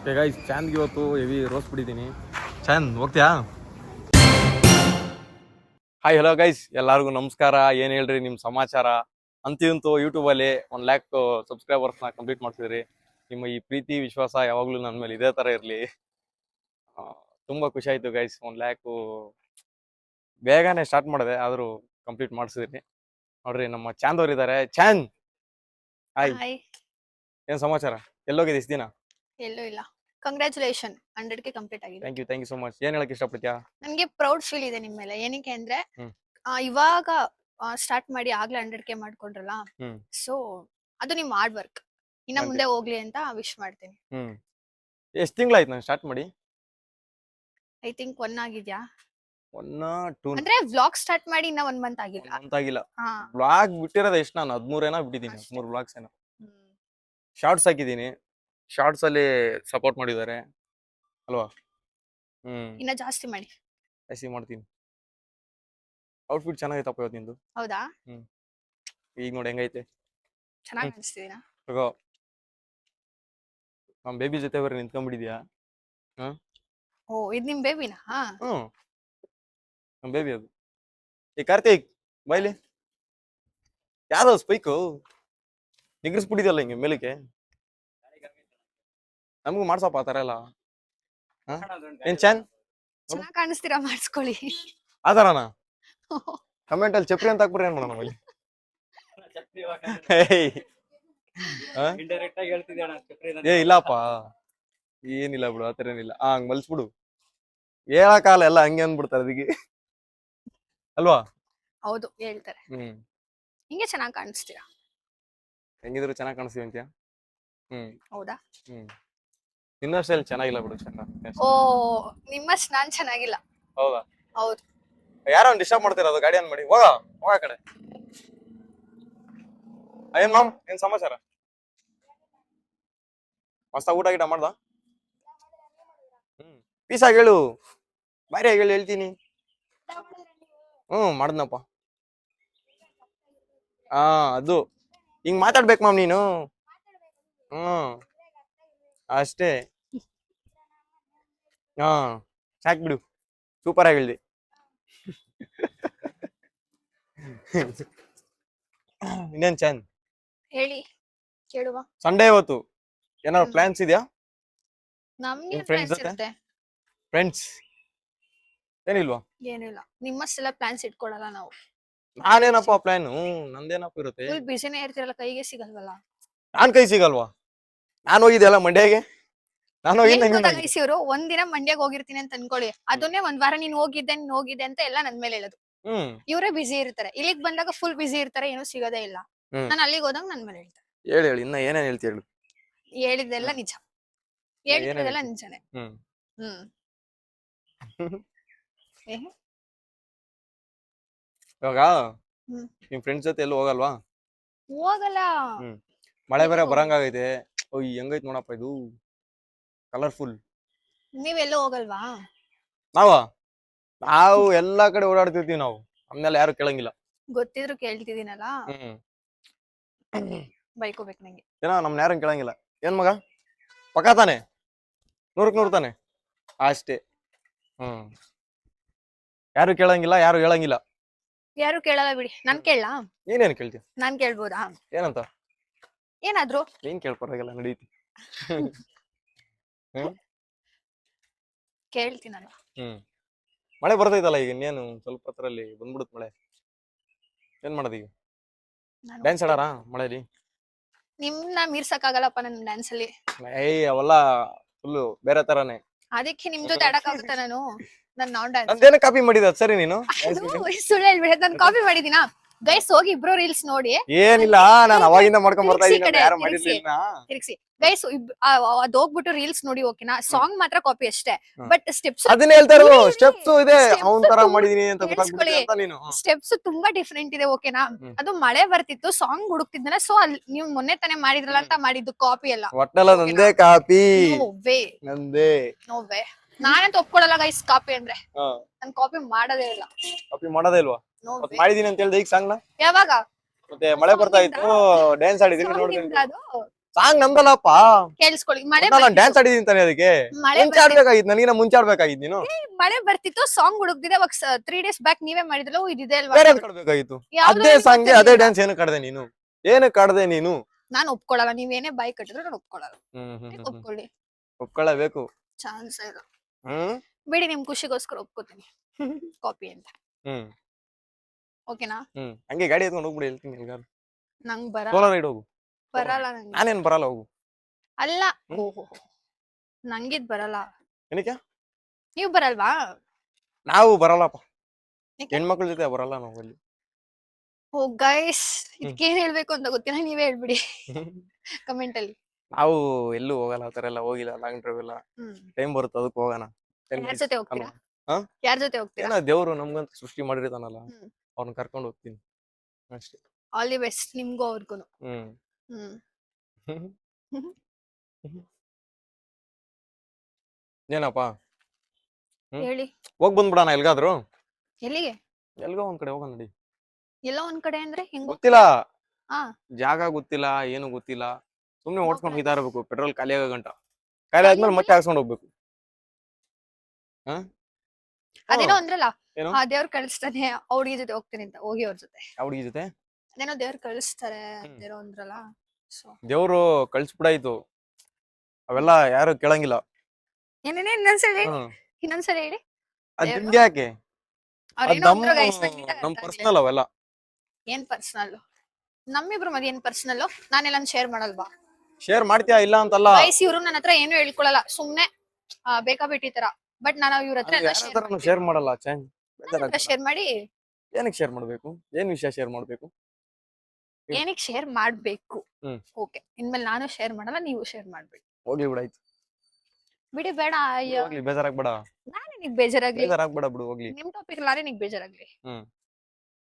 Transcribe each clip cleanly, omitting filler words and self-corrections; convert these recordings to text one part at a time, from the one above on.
Guys ಚಾಂದ್ಗೆ ಇವತ್ತು heavy rose ಬಿಟ್ಟಿದ್ದೀನಿ. ಚಾಂದ್ ಹೋಗ್ತೀಯಾ? ಹಾಯ್ ಹಲೋ ಗೈಸ್, ಎಲ್ಲರಿಗೂ ನಮಸ್ಕಾರ. ಏನ್ ಹೇಳ್ರಿ ನಿಮ್ ಸಮಾಚಾರ? ಅಂತೂ ಯೂಟ್ಯೂಬಲ್ಲಿ 1,00,000 ಸಬ್ಸ್ಕ್ರೈಬರ್ಸ್ನ ಕಂಪ್ಲೀಟ್ ಮಾಡ್ತಿದ್ರಿ. ನಿಮ್ಮ ಈ ಪ್ರೀತಿ ವಿಶ್ವಾಸ ಯಾವಾಗ್ಲೂ ನನ್ನ ಮೇಲೆ ಇದೇ ತರ ಇರ್ಲಿ. ತುಂಬಾ ಖುಷಿ ಆಯ್ತು ಗೈಸ್. 1,00,000 ಬೇಗನೆ ಸ್ಟಾರ್ಟ್ ಮಾಡಿದೆ, ಆದ್ರೂ ಕಂಪ್ಲೀಟ್ ಮಾಡಿಸಿದ್ರಿ. ನೋಡ್ರಿ ನಮ್ಮ ಚಾಂದ್ ಅವ್ರು ಇದಾರೆ. ಚಾಂದ್, ಹಾಯ್. ಹಾಯ್. ಏನ್ ಸಮಾಚಾರ? ಎಲ್ಲೋಗಿದೆ ಇಷ್ಟ ದಿನ? ಎಲ್ಲೂ ಇಲ್ಲ. ಕಂಗ್ರ್ಯಾಚುಲೇಷನ್, 100ಗೆ ಕಂಪ್ಲೀಟ್ ಆಗಿದೆ. Thank you so much. ಏನ್ ಹೇಳಕ್ ಇಷ್ಟಪಡ್ತೀಯಾ? ನನಗೆ ಪ್ರೌಡ್ ಫೀಲ್ ಇದೆ ನಿಮ್ಮ ಮೇಲೆ. ಏನಕ್ಕೆ ಅಂದ್ರೆ ಹ್ಮ್. ಇವಾಗ ಸ್ಟಾರ್ಟ್ ಮಾಡಿ ಆಗ್ಲೇ 100ಗೆ ಮಾಡ್ಕೊಂಡ್ರಲ್ಲ, ಹ್ಮ್. ಸೊ ಅದು ನಿಮ್ ಹಾರ್ಡ್ ವರ್ಕ್ ಇನ್ನ Thank you. ಮುಂದೆ ಹೋಗ್ಲಿ ಅಂತ ವಿಶ್ ಮಾಡ್ತೀನಿ. ಎಷ್ಟ್ ತಿಂಗಳಾಯ್ತು ನಾನು ಸ್ಟಾರ್ಟ್ ಮಾಡಿ? ಐ ಥಿಂಕ್ 1 ಆಗಿದ್ಯಾ? 1 2 ಅಂದ್ರೆ ವ್ಲಾಗ್ ಸ್ಟಾರ್ಟ್ ಮಾಡಿ ಇನ್ನ 1 ಮಂತ್ ಆಗಿಲ್ಲ. ಮಂತ್ ಆಗಿಲ್ಲ. ಹಾ. ಬ್ಲಾಗ್ ಬಿಟ್ಟಿರೋದು ಎಷ್ಟು? ನಾನು 13 ಏನೋ ಬಿಟ್ಟಿದ್ದೀನಿ. ಅಷ್ಟೇ. 13 ಬ್ಲಾಗ್ಸ್ ಏನೋ. ಹ್ಮ್. ಶಾರ್ಟ್ಸ್ ಹಾಕಿದ್ದೀನಿ. ಶಾರ್ಟ್ಸ್ ಅಲ್ಲಿ ಸಪೋರ್ಟ್ ಮಾಡಿದ್ದಾರೆ ಅಲ್ವಾ? ಇನ್ನ ಜಾಸ್ತಿ ಮಾಡಿ. ಐಸಿ ಮಾಡ್ತೀನಿ. ಔಟ್ಫಿಟ್ ಚೆನ್ನಾಗೈತಪ್ಪ ಇವತ್ತು ನಿಂದು. ಹೌದಾ? ಈಗ ನೋಡಿ ಹೆಂಗೈತೆ. ಚೆನ್ನಾಗಿ ಅನಿಸ್ತಿದೀನಾ? ತಗೋ, ನಮ್ಮ ಬೇಬಿ ಜೊತೆ ಬರೀ ನಿಂತ್ಕೊಂಡ್ಬಿಟ್ಟಿದ್ಯಾ? ಓ, ಇದು ನಿಮ್ ಬೇಬಿನಾ? ನಮ್ಮ ಬೇಬಿ ಅದು. ಈ ಕಾರ್ತಿಕ್ ಬೈಲಿ, ಯಾವ್ದು ಸ್ಪೈಕು ನಿಗ್ರಿಸ್ಬಿಟ್ಟಿದ್ಯಲ್ಲ ಹಿಂಗೆ ಮೇಲಕ್ಕೆ. ನಮಗೂ ಮಾಡ್ಸಪ್ಪ ಆ ಥರ ಎಲ್ಲ. ಏನ್ ಚಾನ್ ಚೆನ್ನಾಗಿ ಕಾಣಿಸ್ತೀರಾ, ಮಾಡಿಸ್ಕೊಳ್ಳಿ. ಆ ಥರನಾ? ಕಮೆಂಟ್ ಅಲ್ಲಿ ಚಪ್ರಿ ಅಂತ ಹಾಕ್ಬಿಟ್ರೆ ಏನ್ ಮಾಡೋಣ ನಮ್ಮಲ್ಲಿ? ಏ ಇಲ್ಲಪ್ಪ, ಏನಿಲ್ಲ ಬಿಡು, ಆ ಥರ ಏನಿಲ್ಲ. ಹಂಗ್ ಮಲ್ಸ್ಬಿಡು. ಹೇಳಕ್ಕಾಗಲ್ಲ, ಎಲ್ಲ ಹಂಗೆ ಅಂದ್ಬಿಡ್ತಾರೆ ಅದಕ್ಕೆ ಅಲ್ವಾ? ಹೌದು, ಹೇಳ್ತಾರೆ. ಹಿಂಗೆ ಚೆನ್ನಾಗಿ ಕಾಣಿಸ್ತೀರಾ. ಹೆಂಗಿದ್ರು ಚೆನ್ನಾಗಿ ಕಾಣಿಸ್ತೀವಿ ಅಂತ್ಯಾ? ಹೌದಾ? ಇನ್ನಷ್ಟೆಲ್ಲ ಚೆನ್ನಾಗಿಲ್ಲ ಬಿಡು ಚಂದ. ಓ, ನಿಮ್ಮಷ್ಟು ನಾನ್ ಚೆನ್ನಾಗಿಲ್ಲ. ಹೌದಾ? ಹೌದು. ಯಾರೋ ಡಿಸ್ಟರ್ಬ್ ಮಾಡ್ತಿರೋದು, ಗಾಡಿ ಆನ್ ಮಾಡಿ. ಹೋಗ ಹೋಗ ಆ ಕಡೆ. ಏನ್ ಮಾಮ್, ಏನ್ ಸಮಾಚಾರ? ಮಸ್ತ ಊಟ ಗಿಟ ಮಾಡ್ದ? ಪೀಸಾಗಿ ಹೇಳು, ಬಾರಿಯಾಗಿ ಹೇಳಿ, ಹೇಳ್ತೀನಿ. ಮಾಡ್ದನಪ್ಪ. ಅದು ಹಿಂಗ್ ಮಾತಾಡ್ಬೇಕು ಮಾಮ್ ನೀನು. ಅಷ್ಟೇ. ಸಾಕ್ ಬಿಡು, ಸೂಪರ್ ಆಗಿ ಹೇಳ್ದೆ. ಇನ್ನೇನ್ ಚಂದ್? ಹೇಳಿ, ಕೇಳುವ. ಸಂಡೇ ಇವತ್ತು ಏನಾದ್ರು ಪ್ಲಾನ್ಸ್ ಇದೆಯಾ? ನಮ್ಗೆ ನಿಮ್ friends ಪ್ಲಾನ್ಸ್ ಜೊತೆ? ಇರುತ್ತೆ. ಫ್ರೆಂಡ್ಸ್ ಏನಿಲ್ವಾ? ಏನಿಲ್ಲ, ನಿಮ್ಮಷ್ಟೆಲ್ಲ ಪ್ಲಾನ್ಸ್ ಇಟ್ಕೊಳಲ್ಲ ನಾವು. ನಾನೇನಪ್ಪ ಪ್ಲಾನ್? ನಂದೇನಪ್ಪ ಇರುತ್ತೆ? ಫುಲ್ ಬಿಸಿನೇ ಇರ್ತಿರಲ್ಲ, ಕೈಗೆ ಸಿಗಲ್ವಲ್ಲ. ನಾನ್ ಕೈ ಸಿಗಲ್ವಾ? ನಾನ್ ಹೋಗಿದ್ದೆ ಅಲ್ಲ ಮಂಡ್ಯಗೆ. ನಾನು ಹೋಗಿದ್ದೆ. ಇವ್ರು ಒಂದಿನ ಮಂಡ್ಯಗ್ ಹೋಗಿರ್ತೀನಿ ಅಂತ ಅನ್ಕೊಳ್ಳಿ, ಅದನ್ನೇ 1 ವಾರ ನೀನ್ ಹೋಗಿದ್ದೆ ಅಂತ ಎಲ್ಲ ನನ್ ಮೇಲೆ ಹೇಳೋದು. ಇವರೇ ಬಿಸಿ ಇರ್ತಾರೆ, ಇಲ್ಲಿಗ್ ಬಂದಾಗ ಫುಲ್ ಬಿಸಿ ಇರ್ತಾರೆ, ಏನೂ ಸಿಗೋದೇ ಇಲ್ಲ. ನಾನು ಅಲ್ಲಿಗೆ ಹೋದಾಗ ನನ್ ಮೇಲೆ ಹೇಳ್ತಾರೆ. ಹೇಳಿ ಇನ್ನ ಏನೇನ್ ಹೇಳ್ತಿ ಹೇಳು. ಹೇಳಿದ್ದೆಲ್ಲ ನಿಜ, ಹೇಳಿದ್ದೆಲ್ಲ ನಿಜಾನೇ. ಇವಾಗ ನಿಮ್ ಫ್ರೆಂಡ್ಸ್ ಜೊತೆ ಎಲ್ಲೂ ಹೋಗಲ್ವಾ? ಹೋಗಲ್ಲ. ಮಳೆ ಬೇರೆ ಬರಂಗಾಗೈತೆ. ಹೆಂಗೈತ್ ನೋಡಪ್ಪ ಇದು, ಕಲರ್ಫುಲ್. ನೀವೆಲ್ಲೂ ಹೋಗಲ್ವಾ? ನಾವು ಎಲ್ಲಾ ಕಡೆ ಓಡಾಡ್ತಿರ್ತೀವಿ. ನಾವು ನಮ್ನೆಲ್ಲ ಯಾರು ಕೇಳಂಗಿಲ್ಲ. ಗೊತ್ತಿದ್ರು ಕೇಳ್ತಿದ್ದೀನಲ್ಲ, ಬೈಕೋಬೇಕು ನಂಗೆ. ಏನೋ ನಮ್ನ ಯಾರು ಕೇಳಂಗಿಲ್ಲ. ಏನ್ ಮಗ ಪಕ್ಕ ತಾನೆ, 100ಕ್ಕೆ 100 ತಾನೆ ಅಷ್ಟೇ. ಯಾರು ಕೇಳಂಗಿಲ್ಲ, ಯಾರು ಹೇಳಂಗಿಲ್ಲ. ಯಾರು ಕೇಳಲ್ಲ ಬಿಡಿ. ನಾನ್ ಕೇಳಲಾ? ನೀನೇನ್ ಕೇಳ್ತೀಯ? ನಾನ್ ಕೇಳ್ಬೋದಾ? ಏನಂತ? ಏನಾದ್ರು ನೀನ್ ಕೇಳ್ಕೊಡಾಗಲ್ಲ, ನಡೀತಿ. ಕೇಳ್ತೀನಲ್ಲ. ಮಳೆ ಬರ್ತೈತಲ್ಲ ಈಗ, ಇನ್ನೇನು ಸ್ವಲ್ಪ ಹೊತ್ತರಲ್ಲಿ ಬಂದ್ಬಿಡುತ್ತೆ ಮಳೆ. ಏನ್ ಮಾಡೋದು ಈಗ? ಡ್ಯಾನ್ಸ್ ಆಡಾರ ಮಳೆಲಿ? ನಿಮ್ನ ಮೀರ್ಸಕ್ಕಾಗಲ್ಲಪ್ಪ ನನ್ ಡ್ಯಾನ್ಸ್ ಅಲ್ಲಿ. ಅವೆಲ್ಲ ಫುಲ್ಲು ಬೇರೆ ತರಾನೇ. ಅದಕ್ಕೆ ನಿಮ್ ಜೊತೆ ಆಡಕ್ಕಾಗುತ್ತಾ? ನಾನು ಡ್ಯಾನ್ಸ್ ನಂದೇನ ಕಾಪಿ ಮಾಡಿದ ಸರಿ ನೀನು? ಸುಳ್ಳು ಹೇಳ್ಬಿಡ, ನಾನು ಕಾಪಿ ಮಾಡಿದೀನಾ? ಗೈಸ್ ಹೋಗಿ ಇಬ್ರು ರೀಲ್ಸ್ ನೋಡಿ. ಏನಿಲ್ಲ, ನಾನು ಅವಾಗಿಂದ ಮಾಡ್ಕೊಂಡ್ ಬರ್ತಾ ಇದ್ದೀನಿ, ಯಾರು ಮಾಡಿರ್ಲಿಲ್ಲ. ತಿರ್ಗ್ಸಿ ಗೈಸ್, ಅದ್ ಹೋಗ್ಬಿಟ್ಟು ರೀಲ್ಸ್ ನೋಡಿ, ಓಕೆನಾ? ಸಾಂಗ್ ಮಾತ್ರ ಕಾಪಿ ಅಷ್ಟೇ, ಬಟ್ ಸ್ಟೆಪ್ಸ್ ಅದನ್ನ ಹೇಳ್ತಾ ಇರೋ. ಸ್ಟೆಪ್ಸ್ ಇದೆ, ಅವನ್ ತರ ಮಾಡಿದೀನಿ ಅಂತ ಗೊತ್ತಾಗ್ಬಿಡುತ್ತೆ ಅಂತ ನೀನು. ಸ್ಟೆಪ್ಸ್ ತುಂಬಾ ಡಿಫ್ರೆಂಟ್ ಇದೆ, ಓಕೆನಾ? ಅದು ಮಳೆ ಬರ್ತಿತ್ತು, ಸಾಂಗ್ ಹುಡುಕ್ತಿದ್ದಾನೆ, ಸೊ ಅಲ್ಲಿ ನೀವು ಮೊನ್ನೆ ತಾನೇ ಮಾಡಿದ್ರಲ್ಲ ಅಂತ ಮಾಡಿದ್ದು ಕಾಪಿ ಎಲ್ಲ. ಒಟ್ಟಲ್ಲ ನಂದೇ ಕಾಪಿ. ನಂದೇ. ನೋವೇ, ನಾನಂತ ಒಪ್ಕೊಳಲ್ಲ ಗೈಸ್ ಕಾಪಿ ಅಂದ್ರೆ. ನಾನು ಕಾಪಿ ಮಾಡೋದೇ ಇಲ್ಲ. ಕಾಪಿ ಮಾಡೋದೇ ಇಲ್ವಾ? ಮಾಡಿದೀನಿ ಅಂತ ಹೇಳ್ದೆ ಈಗ ಸಾಂಗ್ ನ. ಯಾವಾಗ? ಮತ್ತೆ ಮಳೆ ಬರ್ತಾ ಇತ್ತು, ಡ್ಯಾನ್ಸ್ ಆಡಿದೀನಿ ನೋಡ್ತೀನಿ. ಸಾಂಗ್ ನಮ್ದಲ್ಲಪ್ಪ. ಕೇಳಿಸ್ಕೊಳ್ಳಿ. ಮಳೆ ನಾನು ಡ್ಯಾನ್ಸ್ ಆಡಿದೀನಿ ತಾನೆ ಅದಕ್ಕೆ. ಮಳೆ ಮುಂಚೆ ಆಡ್ಬೇಕಾಗಿತ್ತು, ನನಗಿನ ಮುಂಚೆ ಆಡ್ಬೇಕಾಗಿತ್ತು ನೀನು. ಮಳೆ ಬರ್ತಿತ್ತು, ಸಾಂಗ್ ಹುಡುಕ್ತಿದೆ. ಅವಾಗ 3 days ಬ್ಯಾಕ್ ನೀವೇ ಮಾಡಿದ್ರಲ್ಲ, ಇದಿದೆ ಅಲ್ವಾ? ಬೇರೆ ಆಡ್ಬೇಕಾಗಿತ್ತು. ಅದೇ ಸಾಂಗ್ಗೆ ಅದೇ ಡ್ಯಾನ್ಸ್ ಏನು ಕಡ್ದೆ ನೀನು? ಏನು ಕಡ್ದೆ ನೀನು? ನಾನು ಒಪ್ಕೊಳ್ಳಲ್ಲ. ನೀವೇನೇ ಬಾಯಿ ಕಟ್ಟಿದ್ರು ನಾನು ಒಪ್ಕೊಳ್ಳಲ್ಲ. ಒಪ್ಕೊಳ್ಳಿ. ಒಪ್ಕೊಳ್ಳಬೇಕು. ಚಾನ್ಸ್ ಇಲ್ಲ. ಹ್ಮ್ ಬಿಡಿ, ನಿಮ್ ಖುಷಿಗೋಸ್ಕರ ಒಪ್ಕೋತೀನಿ. ಕಾಪಿ ಅಂತ. ಓಕೆನಾ? ಹಂಗೆ ಗಾಡಿ ಎತ್ಕೊಂಡು ಹೋಗ್ಬಿಡಿ, ಹೇಳ್ತೀನಿ ಎಲ್ಗಾರು. ನಂಗ್ ಬರಲ್ಲ. ಸೋಲೋ ರೈಡ್ ಹೋಗು. ಬರಲ್ಲ ನಂಗೆ. ನಾನೇನ್ ಬರಲ್ಲ, ಹೋಗು. ಅಲ್ಲ, ಓಹೋ, ನಂಗಿದ್ ಬರಲ್ಲ. ಏನಕ್ಕೆ? ನೀವ್ ಬರಲ್ವಾ? ನಾವು ಬರಲ್ಲಪ್ಪ, ಹೆಣ್ಮಕ್ಳ ಜೊತೆ ಬರಲ್ಲ ನಾವು ಅಲ್ಲಿ. ಓ ಗೈಸ್, ಇದಕ್ಕೇನ್ ಹೇಳ್ಬೇಕು ಅಂತ ಗೊತ್ತಿಲ್ಲ, ನೀವೇ ಹೇಳ್ಬಿಡಿ ಕಮೆಂಟ್ ಅಲ್ಲಿ. ನಾವು ಎಲ್ಲೂ ಹೋಗಲ್ಲ, ಆತರ ಎಲ್ಲ ಹೋಗಿಲ್ಲ, ಲಾಂಗ್ ಡ್ರೈವ್ ಎಲ್ಲ. ಟೈಮ್ ಬರುತ್ತೆ, ಅದಕ್ಕೆ ಹೋಗೋಣ. ಯಾರ ಜೊತೆ ಹೋಗ್ತೀರಾ? ಯಾರ ಜೊತೆ ಹೋಗ್ತೀರಾ? ಏನೋ ದೇವ್ರು ನಮ್ಗಂತ ಸೃಷ್ಟಿ ಮಾಡಿರ್ತಾನಲ್ಲ, ಅವ್ರನ್ನ ಕರ್ಕೊಂಡು ಹೋಗ್ತೀನಿ ಅಷ್ಟೇ. ಆಲ್ ದಿ ಬೆಸ್ಟ್ ನಿಮ್ಗೂ ಅವ್ರಿಗೂನು. ಏನಪ್ಪ ಹೇಳಿ. ಹೋಗ್ ಬಂದ್ಬಿಡೋಣ ಎಲ್ಗಾದ್ರು. ಎಲ್ಲಿಗೆ? ಎಲ್ಗೋ ಒಂದ್ ಕಡೆ ಹೋಗೋಣ ನಡಿ. ಎಲ್ಲೋ ಒಂದ್ ಕಡೆ ಅಂದ್ರೆ ಹೆಂಗ್? ಗೊತ್ತಿಲ್ಲ, ಹೋಗ್ತೀರಾ? ಜಾಗ ಗೊತ್ತಿಲ್ಲ, ಏನು ಗೊತ್ತಿಲ್ಲ. ಸುಮ್ನೆ ಓಡ್ಸ್ಕೊಂಡು ಹೋಗ್ತಾ ಇರ್ಬೇಕು, ಪೆಟ್ರೋಲ್ ಖಾಲಿ ಆಗೋ ಗಂಟ. ಖಾಲಿ ಆದ್ಮೇಲೆ ಮತ್ತೆ ಹಾಕ್ಸ್ಕೊಂಡು ಹೋಗ್ಬೇಕು. ಅದೇನೋ ಅಂದ್ರಲ್ಲ, ಏನು? ದೇವ್ರು ಕಳಿಸ್ತಾನೆ, ಆ ಹುಡುಗಿ ಜೊತೆ ಹೋಗ್ತೀನಿ ಅಂತ. ಹೋಗಿ ಅವ್ರ ಜೊತೆ. ಆ ಹುಡುಗಿ ಜೊತೆ ಅದೇನೋ ದೇವ್ರು ಕಳಿಸ್ತಾರೆ ಅದೇನೋ ಅಂದ್ರಲ್ಲ. ದೇವ್ರು ಕಳ್ಸ್ಬಿಡಾಯ್ತು, ಅವೆಲ್ಲ ಯಾರು ಕೇಳಂಗಿಲ್ಲ. ಏನೇನೇ ಇನ್ನೊಂದ್ಸರಿ ಹೇಳಿ. ಅದ್ ನಿಮ್ಗೆ ಯಾಕೆ? ಅವ್ರೇನೋ ಅಂದ್ರು guys, ನಮ್ ಪರ್ಸನಲ್ ಅವೆಲ್ಲ. ಏನ್ ಪರ್ಸನಲ್? ನಮ್ಮಿಬ್ರು ಮಧ್ಯ ಏನ್ ಪರ್ಸನಲ್? ನಾನೆಲ್ಲ ಶೇರ್ ಮಾಡಲ್ವಾ? ಶೇರ್ ಮಾಡ್ತೀಯಾ? ಇಲ್ಲ ಅಂತಲ್ಲ. ವಯಸ್ಸು ಇವ್ರು ನನ್ನ ಹತ್ರ ಏನು ಹೇಳ್ಕೊಳಲ್ಲ, ಸುಮ್ನೆ ಬೇಕಾಬಿಟ್ಟಿ ತರ. ಬಟ್ ನಾನು ಇವ್ರ ಹತ್ರ ಶೇರ್ ಮಾಡಲ್ಲ. ಶೇರ್ ಮಾಡಿ ಏನಕ್ಕೆ ಶೇರ್ ಮಾಡ್ಬೇಕು? ಏನ್ ವಿಷಯ ಶೇರ್ ಮಾಡ್ಬೇಕು? ಏನಕ್ಕೆ ಶೇರ್ ಮಾಡ್ಬೇಕು? ಓಕೆ, ಇನ್ಮೇಲೆ ನಾನು ಶೇರ್ ಮಾಡಲ್ಲ, ನೀವು ಶೇರ್ ಮಾಡ್ಬೇಡಿ. ಹೋಗ್ಲಿ ಬಿಡಾಯ್ತು. ಬಿಡಿ, ಬೇಡ. ಅಯ್ಯೋ, ಹೋಗ್ಲಿ, ಬೇಜಾರಾಗ್ಬೇಡ. ನಾನೇ ನಿಗ್ ಬೇಜಾರಾಗ್ಲಿ? ಬೇಜಾರಾಗ್ಬೇಡ ಬಿಡು, ಹೋಗ್ಲಿ. ನಿಮ್ ಟಾಪಿಕ್ ನಾನೇ ನಿಗ್ ಬೇಜಾರಾಗ್ಲಿ?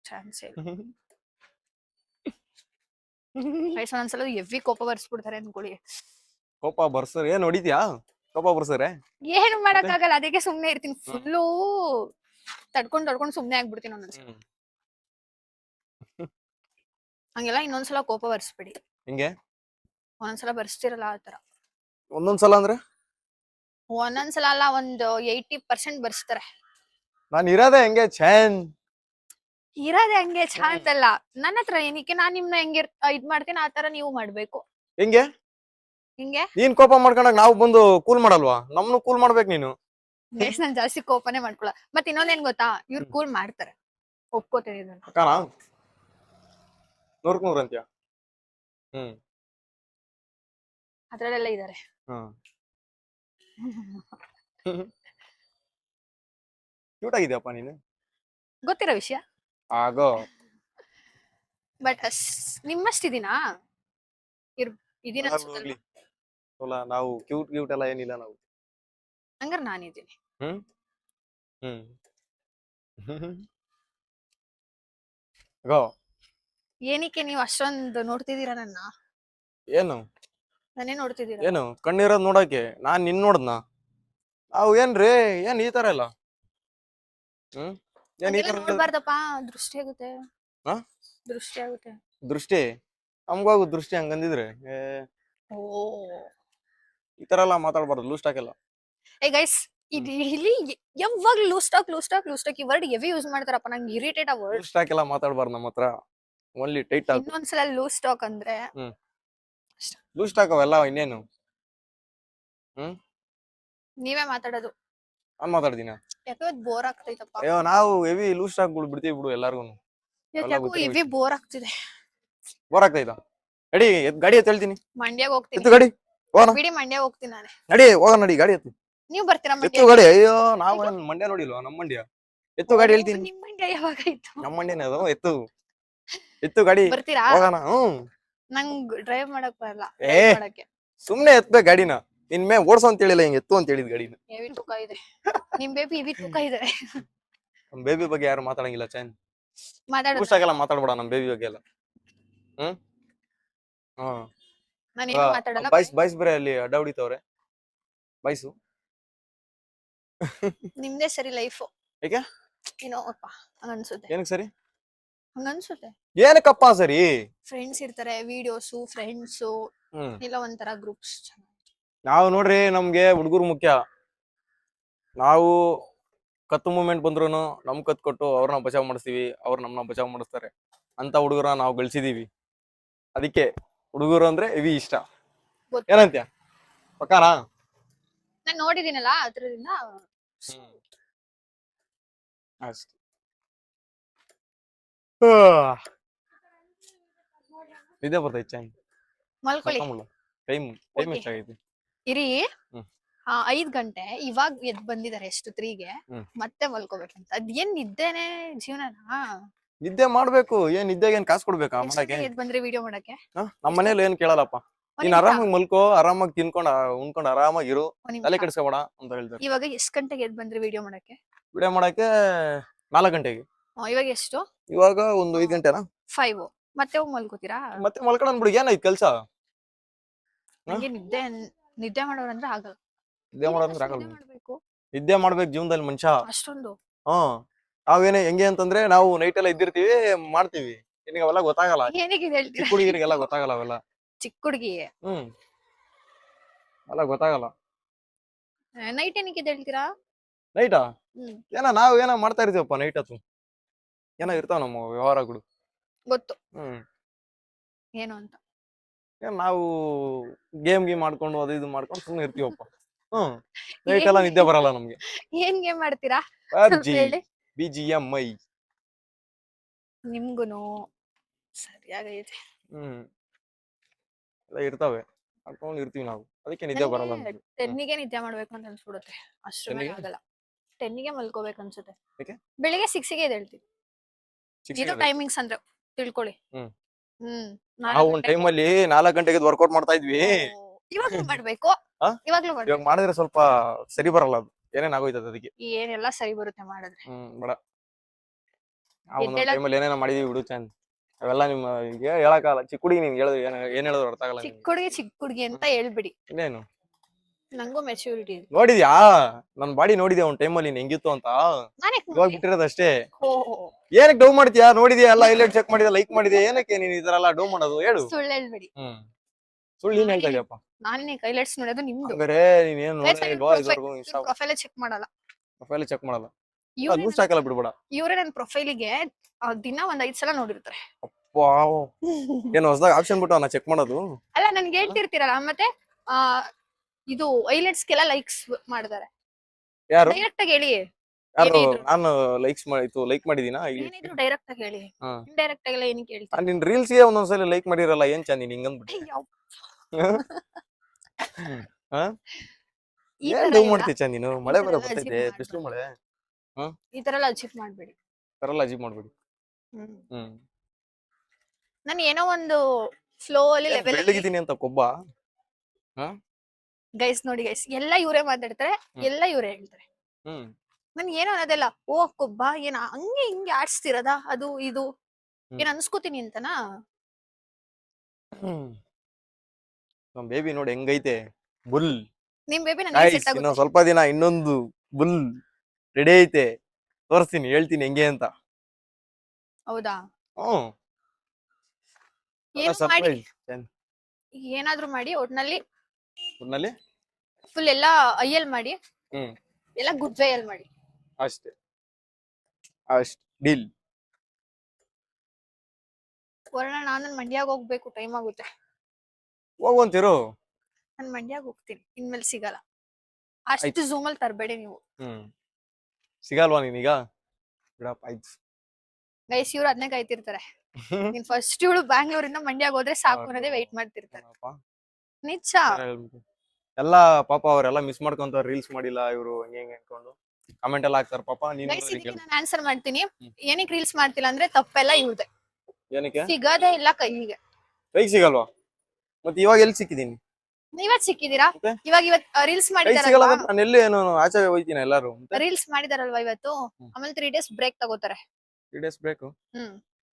ಚಾನ್ಸ್ ಇಲ್ಲ. ಒಂದ್ಸಲ ಎವ್ವಿ ಕೋಪ ಬರ್ಸ್ಬಿಡ್ತಾರೆ ಅನ್ಕೊಳ್ಳಿ. ಕೋಪ ಬರ್ಸರ್ ಏನ್ ಹೊಡಿದ್ಯಾ? ಕೋಪ ಬರ್ಸರೆ ಏನು ಮಾಡಕ್ಕಾಗಲ್ಲ, ಅದಕ್ಕೆ ಸುಮ್ನೆ ಇರ್ತೀನಿ. ಫುಲ್ಲು ತಡ್ಕೊಂಡ್ ಸುಮ್ನೆ ಆಗ್ಬಿಡ್ತೀನಿ ಒಂದೊಂದ್ಸಲ. ಹಂಗೆಲ್ಲ ಇನ್ನೊಂದ್ಸಲ ಕೋಪ ಬರ್ಸ್ಬಿಡಿ. ಹಿಂಗೆ ಒಂದೊಂದ್ಸಲ ಬರ್ಸ್ತಿರಲ್ಲ ಆತರ. ಒಂದೊಂದ್ಸಲ ಅಂದ್ರೆ ಒಂದೊಂದ್ಸಲ ಅಲ್ಲ, ಒಂದು 80% ಬರ್ಸ್ತಾರೆ. ನಾನ್ ಇರೋದೇ ಹೆಂಗೆ ಛೇನ್ ಇರೋದೇ ಹಂಗೆ ಚಾನ್ಸ್ ಅಲ್ಲ. ನನ್ನ ಹತ್ರ ಏನಕ್ಕೆ? ನಾನ್ ನಿಮ್ನ ಹೆಂಗೆ ಇದ್ ಮಾಡ್ತೀನಿ, ಆತರ ನೀವು ಮಾಡ್ಬೇಕು. ಹೆಂಗೆ? ಹಿಂಗೆ ನೀನ್ ಕೋಪ ಮಾಡ್ಕೊಂಡಾಗ ನಾವು ಬಂದು ಕೂಲ್ ಮಾಡಲ್ವಾ? ನಮ್ನು ಕೂಲ್ ಮಾಡ್ಬೇಕು ನೀನು. ನಾನ್ ಜಾಸ್ತಿ ಕೋಪನೇ ಮಾಡ್ಕೊಳ. ಮತ್ ಇನ್ನೊಂದೇನ್ ಗೊತ್ತಾ, ಇವ್ರು ಕೂಲ್ ಮಾಡ್ತಾರೆ, ಒಪ್ಕೋತೀನಿ ಇದನ್ನ. ಅಕ್ಕನಾ 100 ಅಂತ್ಯ. ಅದ್ರಲ್ಲೆಲ್ಲ ಇದಾರೆ. ಕ್ಯೂಟ್ ಆಗಿದ್ಯಪ್ಪ ನೀನು. ಗೊತ್ತಿರೋ ವಿಷಯ. ಆಗೋ. ಬಟ್ ನಿಮ್ಮಷ್ಟಿದೀನಾ? ಇದೀನ ಹೋಗ್ಲಿ. ನಾವು ಕ್ಯೂಟ್ ಎಲ್ಲ ಏನಿಲ್ಲ ನಾವು. ಹಂಗಾರ ನಾನಿದ್ದೀನಿ. ಗೋ. ಏನಕ್ಕೆ ನೀವು ಅಷ್ಟೊಂದು ನೋಡ್ತಿದ್ದೀರಾ ನನ್ನ? ಏನು ನಾನೇ ನೋಡ್ತಿದ್ದೀರಾ? ಏನು ಕಣ್ಣಿರೋದ್ ನೋಡಕ್ಕೆ? ನಾನ್ ನಿನ್ ನೋಡ್ದ್ನ? ನಾವು ಏನ್ರಿ ಏನ್ ಈ ತರ ಎಲ್ಲ? ಏನ್ ಈ ತರ ನೋಡ್ಬಾರ್ದಪ್ಪ, ದೃಷ್ಟಿ ಆಗುತ್ತೆ. ದೃಷ್ಟಿ ಆಗುತ್ತೆ. ದೃಷ್ಟಿ ನಮ್ಗೋಗು ದೃಷ್ಟಿ ಹಂಗಂದಿದ್ರೆ ಓ, ಈ ತರ ಎಲ್ಲ ಮಾತಾಡ್ಬಾರ್ದು, ಲೂಸ್ ಟಾಕ್ ಎಲ್ಲ. ಏ ಗೈಸ್, ಇಲ್ಲಿ ಯಾವಾಗ ಲೂಸ್ ಟಾಕ್ ಈ ವರ್ಡ್ ಹೆವಿ ಯೂಸ್ ಮಾಡ್ತಾರಪ್ಪ, ನಂಗೆ ಇರಿಟೇಟ್ ಆ ವರ್ಡ್. ಲೂಸ್ ಟಾಕ್ ಎಲ್ಲ ಮಾತಾಡ್ಬಾರ್ದು ನಮ್ಮ ಹತ್ರ, ಓನ್ಲಿ ಟೈಟ್ ಟಾಕ್. ಇನ್ನೊಂದ್ಸಲ ಲೂಸ್ ಟಾಕ್ ಅಂದ್ರೆ ಲೂಸ್ ಟಾಕ್ ಅವೆಲ್ಲ ಇನ್ನೇನು? ನೀವೇ ಮಾತಾಡೋದು. ನಾನ್ ಮಾತಾಡ್ತೀನ? ಯಾಕೆ ಬೋರ್ ಆಗ್ತೈತಪ್ಪ. ಅಯ್ಯೋ, ನಾವು ಹೆವಿ ಲೂಸ್ ಟಾಕ್ ಬಿಡ್ತೀವಿ ಬಿಡು ಎಲ್ಲಾರ್ಗು. ಯಾಕೋ ಹೆವಿ ಬೋರ್ ಆಗ್ತಿದೆ. ಬೋರ್ ಆಗ್ತೈತಾ? ನಡಿ, ಗಾಡಿ ಎತ್ತು ಹೇಳ್ತೀನಿ. ಮಂಡ್ಯಾಗ ಹೋಗ್ತೀನಿ. ಎತ್ತು ಗಾಡಿ, ಹೋಗೋಣ. ಬಿಡಿ, ಮಂಡ್ಯಾಗ ಹೋಗ್ತೀನಿ ನಾನೇ. ನಡಿ ಹೋಗೋಣ, ನಡಿ ಗಾಡಿ ಎತ್ತು. ನೀವ್ ಬರ್ತೀರಾ ಮಂಡ್ಯ? ಎತ್ತು ಗಾಡಿ. ಅಯ್ಯೋ, ನಾವು ಮಂಡ್ಯ ನೋಡಿಲ್ವಾ? ನಮ್ಮ ಮಂಡ್ಯ. ಎತ್ತು ಗಾಡಿ ಹೇಳ್ತೀನಿ. ನಿಮ್ ಮಂಡ್ಯ ಯಾವಾಗ ಆಯ್ತು? ನಮ್ಮ ಮಂಡ್ಯನೇ ಅದು. ಎತ್ತು ಗಾಡಿ, ಬರ್ತೀರಾ? ಹೋಗೋಣ. ನಂಗ್ ಡ್ರೈವ್ ಮಾಡಕ್ ಬರಲ್ಲ. ಸುಮ್ನೆ ಎತ್ಬೇಕು ಗಾಡಿನ. ಇನ್ಮೇ ಓಡ್ಸೋ ಅಂತ ಹೇಳಿಲ್ಲ, ಹಿಂಗ್ ಎತ್ತು ಅಂತ ಹೇಳಿದ್ ಗಾಡಿನ. ಹೆವಿ ತೂಕ ಇದೆ ನಿಮ್ ಬೇಬಿ, ಹೆವಿ ತೂಕ ಇದೆ. ನಮ್ ಬೇಬಿ ಬಗ್ಗೆ ಯಾರು ಮಾತಾಡಂಗಿಲ್ಲ ಚೈನ್. ಮಾತಾಡೋದು ಖುಷಿಯಾಗೆಲ್ಲ ಮಾತಾಡ್ಬೇಡ ನಮ್ ಬೇಬಿ ಬಗ್ಗೆ ಎಲ್ಲ. ನಾನೇನು ಮಾತಾಡಲ್ಲ. ಬಾಯ್ಸ್ ಬೇರೆ ಅಲ್ಲಿ ಅಡ್ಡ ಹೊಡಿತವ್ರೆ ಬಾಯ್ಸು. ನಿಮ್ದೇ ಸರಿ ಲೈಫು. ಏಕೆ? ಏನೋ ಅಪ್ಪ ಹಂಗನ್ಸುತ್ತೆ. ಏನಕ್ ಸರಿ? ಹಂಗನ್ಸುತ್ತೆ. ಏನಕ್ಕಪ್ಪ ಸರಿ? ಫ್ರೆಂಡ್ಸ್ ಇರ್ತಾರೆ, ವಿಡಿಯೋಸು, ಫ್ರೆಂಡ್ಸು, ಹ್ಮ್ ಇಲ್ಲ ಒಂಥರ ಗ್ರೂಪ್ಸ್. ನಾವು ನೋಡ್ರಿ ನಮ್ಗೆ ಹುಡುಗರು ಮುಖ್ಯ. ನಾವು ಕತ್ತು ಮೂಮೆಂಟ್ ಬಂದ್ರು ನಮ್ ಕತ್ ಕೊಟ್ಟು ಅವ್ರನ್ನ ಬಚಾವ್ ಮಾಡಿಸ್ತೀವಿ, ಅವ್ರು ನಮ್ಮನ್ನ ಬಚಾವ್ ಮಾಡಿಸ್ತಾರೆ ಅಂತ ಹುಡುಗರ ನಾವು ಗಳಿಸಿದೀವಿ. ಅದಕ್ಕೆ ಹುಡುಗರು ಅಂದ್ರೆ ಹೆವಿ ಇಷ್ಟ. ಏನಂತ್ಯ ಪಕ್ಕಾನಾ? ನಾನ್ ನೋಡಿದೀನಲ್ಲ ಅದ್ರಿಂದ. ಅಷ್ಟೇ. ನಿದ್ದೆ ಬರ್ತೈತೆ ಚಂದ. ಮಲ್ಕೊಳ್ಳಿ. Time Okay. ಎಷ್ಟಾಗೈತಿ? ಇರಿ. ಹ್ಮ್ 5 ಗಂಟೆ ಇವಾಗ ಎದ್ ಬಂದಿದ್ದಾರೆ ಎಷ್ಟು 3ಗೆ. ಹ್ಮ್. ಮತ್ತೆ ಮಲ್ಕೋಬೇಕಂತ ಅದೇನ್ ನಿದ್ದೆನೆ ಜೀವನನಾ? ನಿದ್ದೆ ಮಾಡ್ಬೇಕು. ಏನ್ ನಿದ್ದೆಗೆ ಏನ್ ಕಾಸು ಕೊಡ್ಬೇಕಾ ಎಷ್ಟ್ ಮಾಡಕ್ಕೆ? ಗಂಟೆಗೆ ಎದ್ ಬಂದ್ರಿ ವಿಡಿಯೋ ಮಾಡಕ್ಕೆ? ನಮ್ಮ ಮನೇಲಿ ಏನ್ ಕೇಳಲ್ಲಪ್ಪ. ನೀನ್ ಆರಾಮಾಗಿ ಮಲ್ಕೋ, ಆರಾಮಾಗಿ ತಿನ್ಕೊಂಡ್ ಉಣ್ಕೊಂಡ್ ಆರಾಮಾಗಿರು, ತಲೆ ಕೆಡಿಸ್ಕೋಬೇಡ ಅಂತ ಹೇಳ್ತಾರೆ. ಇವಾಗ ಎಷ್ಟ್ ಗಂಟೆಗೆ ಎದ್ ಬಂದ್ರಿ ವಿಡಿಯೋ ಮಾಡಕ್ಕೆ? ವಿಡಿಯೋ ಮಾಡಕ್ಕೆ 4 ಗಂಟೆಗೆ. ಇವಾಗ ಎಷ್ಟು? ಇವಾಗ ಒಂದು 5 ಗಂಟೆನಾ? 5. ಮತ್ತೆ ಹೋಗಿ ಮಲ್ಕೋತೀರಾ? ಮತ್ತೆ ಮಲ್ಕೊಂಡ್ ಬಿಡಿ, ಏನೈತ್ ಕೆಲ್ಸ? ನಂಗೆ ನಿದ್ದೆ ಮಾಡೋರಂದ್ರೆ ಆಗಲ್ಲ. ನಿದ್ದೆ ಮಾಡೋದಂದ್ರೆ ಆಗಲ್ಲ. ನಿದ್ದೆ ಮಾಡ್ಬೇಕು. ನಿದ್ದೆ ಮಾಡ್ಬೇಕು ಜೀವನದಲ್ಲಿ ಮನುಷ್ಯ. ಅಷ್ಟೊಂದು. ನಾವೇನೇ ಹೆಂಗೆ ಅಂತಂದ್ರೆ ನಾವು ನೈಟ್ ಎಲ್ಲ ಇದ್ದಿರ್ತೀವಿ, ಮಾಡ್ತೀವಿ. ನಿನಗೆ ಅವೆಲ್ಲ ಗೊತ್ತಾಗಲ್ಲ. ಏನಿಗೆ ಹೇಳ್ತೀರಾ? ಚಿಕ್ಕ ಹುಡುಗಿರಿಗೆಲ್ಲ ಗೊತ್ತಾಗಲ್ಲ ಅವೆಲ್ಲ. ಚಿಕ್ಕ ಹುಡುಗಿ ಅಲ್ಲ ಗೊತ್ತಾಗಲ್ಲ. ನೈಟ್ ಏನಕ್ಕೆ ಹೇಳ್ತೀರಾ? ನೈಟಾ? ಹ್ಮ್ ನಾವು ಏನೋ ಮಾಡ್ತಾ ಇರ್ತೀವಪ್ಪ ನೈಟ್ ಹೊತ್ತು. ಏನೋ ಇರ್ತಾವ ನಮ್ಮ ವ್ಯವಹಾರಗಳು. ಗೊತ್ತು ಏನು ಅಂತ. ನಾವು ಗೇಮ್ ಮಾಡ್ಕೊಂಡು ಅದು ಇದು ಮಾಡ್ಕೊಂಡು ಸುಮ್ಮನೆ ಇರ್ತೀವಪ್ಪ. ನೈಟ್ ಎಲ್ಲ ನಿದ್ದೆ ಬರಲ್ಲ ನಮ್ಗೆ. ಏನ್ ಗೇಮ್ ಮಾಡ್ತೀರಾ? PUBG, ಹೇಳಿ. BGMI. ನಿಮ್ಗುನು ಸರಿಯಾಗೈತೆ. ಎಲ್ಲ ಇರ್ತಾವೆ, ಮಾಡ್ಕೊಂಡು ಇರ್ತೀವಿ ನಾವು. ಅದಕ್ಕೆ ನಿದ್ದೆ ಬರಲ್ಲ ನಮ್ಗೆ. 10ಗೆ ನಿದ್ದೆ ಮಾಡ್ಬೇಕು ಅಂತ ಅನ್ಸ್ಬಿಡುತ್ತೆ. ಅಷ್ಟ್ರ ಮೇಲೆ 10ಗೆ? ಆಗಲ್ಲ. 10ಗೆ ಮಲ್ಕೋಬೇಕು ಅನ್ಸುತ್ತೆ. ಯಾಕೆ? ಬೆಳಿಗ್ಗೆ 6ಗೆ ಎದ್ದೇಳ್ತೀನಿ. 6 ಇದು ಟೈಮಿಂಗ್ಸ್ ಅಂದ್ರೆ ತಿಳ್ಕೊಳ್ಳಿ. ನಾವು ಒಂದ್ ಟೈಮಲ್ಲಿ 4 ಗಂಟೆಗೆ ವರ್ಕೌಟ್ ಮಾಡ್ತಾ ಇದ್ವಿ. ಇವಾಗ್ಲೂ ಮಾಡ್ಬೇಕು. ಇವಾಗ್ಲೂ ಇವಾಗ ಮಾಡ್ಬೇಕು. ಮಾಡಿದ್ರೆ ಸ್ವಲ್ಪ ಸರಿ ಬರಲ್ಲ, ಅದು ಏನೇನ್ ಆಗೋಯ್ತದ ಅದಕ್ಕೆ. ಏನೆಲ್ಲ ಸರಿ ಬರುತ್ತೆ ಮಾಡಿದ್ರೆ. ಬೇಡ. ನಾವು ಒಂದೊಂದ್ ಟೈಮಲ್ಲಿ ಏನೇನೋ ಮಾಡಿದೀವಿ ಬಿಡು ಚಂದ್. ಅವೆಲ್ಲ ನಿಮ್ಮ ಹೇಳಕ್ಕಾಗಲ್ಲ. ಚಿಕ್ಕ ಹುಡುಗಿ ನೀನ್ ಹೇಳಿದ್ರು ಏನ್ ಹೇಳಿದ್ರು ಅರ್ಥ ಆಗಲ್ಲ. ಚಿಕ್ಕ ಹುಡುಗಿ ಅಂತ ಹೇಳ್ಬಿಡಿ. ಇನ್ನೇನು ನಂಗೂ ಮೆಚೂರಿಟಿ ಇದೆ. ನೋಡಿದ್ಯಾ ನನ್ ಬಾಡಿ ನೋಡಿದ್ಯಾ ಒಂದ್ ಟೈಮಲ್ಲಿ ನೀನ್ ಹೆಂಗಿತ್ತು ಅಂತ? ಇವಾಗ ಬಿಟ್ಟಿರೋದು ಅಷ್ಟೇ. ಏನಕ್ಕೆ ಡೌ ಮಾಡ್ತೀಯಾ? ನೋಡಿದ್ಯಾ ಎಲ್ಲ ಹೈಲೈಟ್ ಚೆಕ್ ಮಾಡಿದ್ಯಾ, ಲೈಕ್ ಮಾಡಿದ್ಯಾ, ಏನಕ್ಕೆ ನೀನ್ ಈ ತರ ಎಲ್ಲ ಡೌ ಮಾಡೋದು? ಹೇಳು. ಸುಳ್ಳು ಹೇಳ್ಬೇಡಿ. ಸುಳ್ಳು ಏನ್ ಹೇಳ್ತಾ ಇದೀಯಪ್ಪ? ನಾನೇ ಹೈಲೈಟ್ಸ್ ನೋಡೋದು ನಿಮ್ದು. ಹಂಗಾರೆ ನೀನೇನ್ ನೋಡೇ ಇಲ್ವಾ ಇದುವರೆಗೂ? ಪ್ರೊಫೈಲ್ ಚೆಕ್ ಮಾಡಲ್ಲ. ಪ್ರೊಫೈಲ್ ಚೆಕ್ ಮಾಡಲ್ಲ. ನ್ಯೂಸ್ ಹಾಕಲ್ಲ ಬಿಡ್ಬೇಡ. ಇವ್ರೆ ನನ್ನ ಪ್ರೊಫೈಲಿಗೆ ದಿನ ಒಂದ್ 5 ಸಲ ನೋಡಿರ್ತಾರೆ. ವಾವ್. ಏನು ಹೊಸದಾಗ ಆಪ್ಷನ್ ಬಿಟ್ಟು ಅವನ್ನ ಚೆಕ್ ಮಾಡೋದು? ಅಲ್ಲ ನನ್ಗೆ ಹೇಳ್ತಿರ್ತೀರಲ್ಲ, ಮತ್ತೆ ಇದು ಹೈಲೈಟ್ಸ್ಗೆಲ್ಲ ಲೈಕ್ಸ್ ಮಾಡ್ತಾರೆ. ಯಾರು? ಡೈರೆಕ್ಟ್ ಆಗಿ ಹೇಳಿ. ಯಾರು? ನಾನು ಲೈಕ್ ಮಾಡಿದೀನಾ? ಏನಿದ್ರು ಡೈರೆಕ್ಟ್ ಆಗಿ ಹೇಳಿ. ಇಂಡೈರೆಕ್ಟ್ ಆಗಿ ಏನಕ್ಕೆ ಹೇಳ್ತೀರಾ? ನಿನ್ ರೀಲ್ಸ್ ಗೆ ಒಂದೊಂದ್ಸಲ ಲೈಕ್ ಮಾಡಿರಲ್ಲ, ಏನ್ ಚಂದ ನೀನ್ ಹಿಂಗಂದ್ಬಿಟ್ಟು. ಏನ್ ಡೌ ಮಾಡ್ತೀಯ ಚಂದ ನೀನು? ಮಳೆ ಬರ ಬರ್ತೈತೆ, ಬಿಸಿಲು ಮಳೆ. ಈ ತರ ಎಲ್ಲ ಅಚೀವ್ ಮಾಡ್ಬೇಡಿ. ಅಜೀವ್ ಮಾಡ್ಬೇಡಿ. ನಾನು ಏನೋ ಒಂದು ಫ್ಲೋ ಅಲ್ಲಿ ಲೆವೆಲ್ ಬೆಳ್ಳಗಿದ್ದೀನಿ ಅಂತ ಕೊಬ್ಬ. ಗೈಸ್ ನೋಡಿ ಗೈಸ್, ಎಲ್ಲ ಇವರೇ ಮಾತಾಡ್ತಾರೆ, ಎಲ್ಲ ಇವರೇ ಹೇಳ್ತಾರೆ. ನನ್ ಏನೋ ಅನ್ನೋದೆಲ್ಲ ಓ ಕೊಬ್ಬ ಏನ ಹಂಗೆ ಹಿಂಗೆ ಆಡ್ಸ್ತಿರದ ಅದು ಇದು ಏನ್ ಅನ್ಸ್ಕೋತೀನಿ ಅಂತನಾ? ನಮ್ ಬೇಬಿ ನೋಡಿ ಹೆಂಗೈತೆ, ಬುಲ್. ನಿಮ್ ಬೇಬಿ ನನಗೆ ಸೆಟ್ ಆಗುತ್ತೆ. ಇನ್ನೊಂದ್ ಸ್ವಲ್ಪ ದಿನ ಇನ್ನೊಂದು ಬುಲ್ ರೆಡಿ ಐತೆ, ತೋರಿಸ್ತೀನಿ, ಹೇಳ್ತೀನಿ ಹೆಂಗೆ ಅಂತ. ಹೌದಾ? ಏನಾದ್ರೂ ಮಾಡಿ ಒಟ್ನಲ್ಲಿ ಫುಲ್ ಎಲ್ಲ ಐಯಲ್ ಮಾಡಿ, ಎಲ್ಲ ಗುಡ್ ವೈಯಲ್ ಮಾಡಿ ಅಷ್ಟೇ. ಡೀಲ್. ವರ್ಣ, ನಾನು ಮಂಡ್ಯಾಗ ಹೋಗ್ಬೇಕು, ಟೈಮ್ ಆಗುತ್ತೆ. ಹೋಗುವಂತಿರು. ನಾನು ಮಂಡ್ಯಾಗ ಹೋಗ್ತೀನಿ, ಇನ್ಮೇಲೆ ಸಿಗಲ್ಲ. ಅಷ್ಟು ಝೂಮ್ ಅಲ್ಲಿ ತರಬೇಡಿ ನೀವು. ಸಿಗಲ್ವಾ ನೀನೀಗ? ಬಿಡಪ್ಪ ಆಯ್ತು. ಗೈಸ್ ಇವ್ರು ಅದನ್ನೇ ಕಾಯ್ತಿರ್ತಾರೆ. ನೀನ್ ಫಸ್ಟ್ ಇವಳು ಬ್ಯಾಂಗ್ಳೂರಿಂದ ಮಂಡ್ಯಾಗ ಹೋದ್ರೆ ಸಾಕು ಅನ್ನೋದೇ ವೆಯ್ಟ್ ಮಾಡ್ತಿರ್ತಾರೆ. ನಿಜ. ಎಲ್ಲಾ ಪಾಪ ಅವರೆಲ್ಲ ಮಿಸ್ ಮಾಡ್ಕೊಂತ ರೀಲ್ಸ್ ಮಾಡಿಲ್ಲ ಇವರು ಹೆಂಗೆ ಅನ್ಕೊಂಡು ಕಮೆಂಟ್ ಎಲ್ಲ ಹಾಕ್ತಾರ ಪಾಪ. ನಾನು ಆನ್ಸರ್ ಮಾಡ್ತೀನಿ. ಏನಕ್ಕೆ ರೀಲ್ಸ್ ಮಾಡ್ತಿಲ್ಲ ಅಂದ್ರೆ ತಪ್ಪೆಲ್ಲ ಇವ್ರದೆ. ಏನಕ್ಕೆ ಸಿಗದೇ ಇಲ್ಲ ಕೈಗೆ. ಕೈಗೆ ಸಿಗಲ್ವಾ? ಮತ್ತೆ ಇವಾಗ ಎಲ್ಲಿ ಸಿಕ್ಕಿದೀನಿ? ಇವತ್ ಸಿಕ್ಕಿದೀರಾ? ಇವತ್ ರೀಲ್ಸ್ ಮಾಡಿದಾರಲ್ವಾ? ನಾನು ಎಲ್ಲಿ ಏನು ಆಚೆ ಹೋಯ್ತೀನಿ ಎಲ್ಲಾರು. ರೀಲ್ಸ್ ಮಾಡಿದಾರಲ್ವಾ ಇವತ್ತು, ಆಮೇಲೆ 3 ಡೇಸ್ ಬ್ರೇಕ್ ತಗೋತಾರೆ. 3 ಡೇಸ್ ಬ್ರೇಕ್?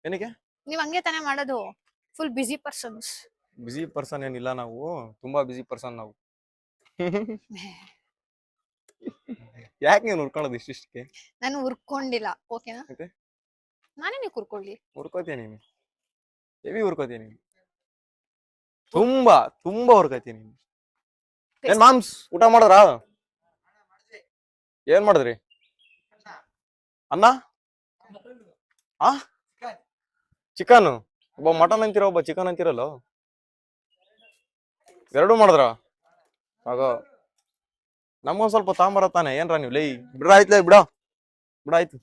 ಏನಕ್ಕೆ? ನೀವ್ ಹಂಗೆ ತಾನೇ ಮಾಡೋದು? Full busy persons. Busy person ಏನಿಲ್ಲ ನಾವು, ತುಂಬಾ ಬಿಸಿ ಪರ್ಸನ್ ನಾವು. ಯಾಕೆ ನೀನು ಉರ್ಕೊಳ್ಳೋದು ಇಷ್ಟಿಷ್ಟಕ್ಕೆ? ನಾನು ಉರ್ಕೊಂಡಿಲ್ಲ, ಓಕೆನಾ? ನಾನೇ ನೀವು ಕುರ್ಕೊಳ್ಳಿ. ಉರ್ಕೋತೀಯ ನೀನು, ಹೆವಿ ಉರ್ಕೋತೀಯ ನೀನು. ತುಂಬಾ ತುಂಬಾ ಹೊರ್ಕೈತೀನಿ. ಏನ್ ಮಾಮ್ಸ್ ಊಟ ಮಾಡಿದ್ರ? ಏನ್ ಮಾಡಿದ್ರಿ? ಅನ್ನ ಆ ಚಿಕನ್. ಒಬ್ಬ ಮಟನ್ ಅಂತೀರ, ಒಬ್ಬ ಚಿಕನ್ ಅಂತಿರಲ್ಲ. ಎರಡೂ ಮಾಡಿದ್ರ? ಆಗ ನಮ್ಗೊಂದ್ ಸ್ವಲ್ಪ ತಾಂಬರ ತಾನೆ. ಏನ್ರ ನೀವು ಲೈ ಬಿಡ್ರ ಆಯ್ತಲೇ ಬಿಡ ಬಿಡ ಆಯ್ತು.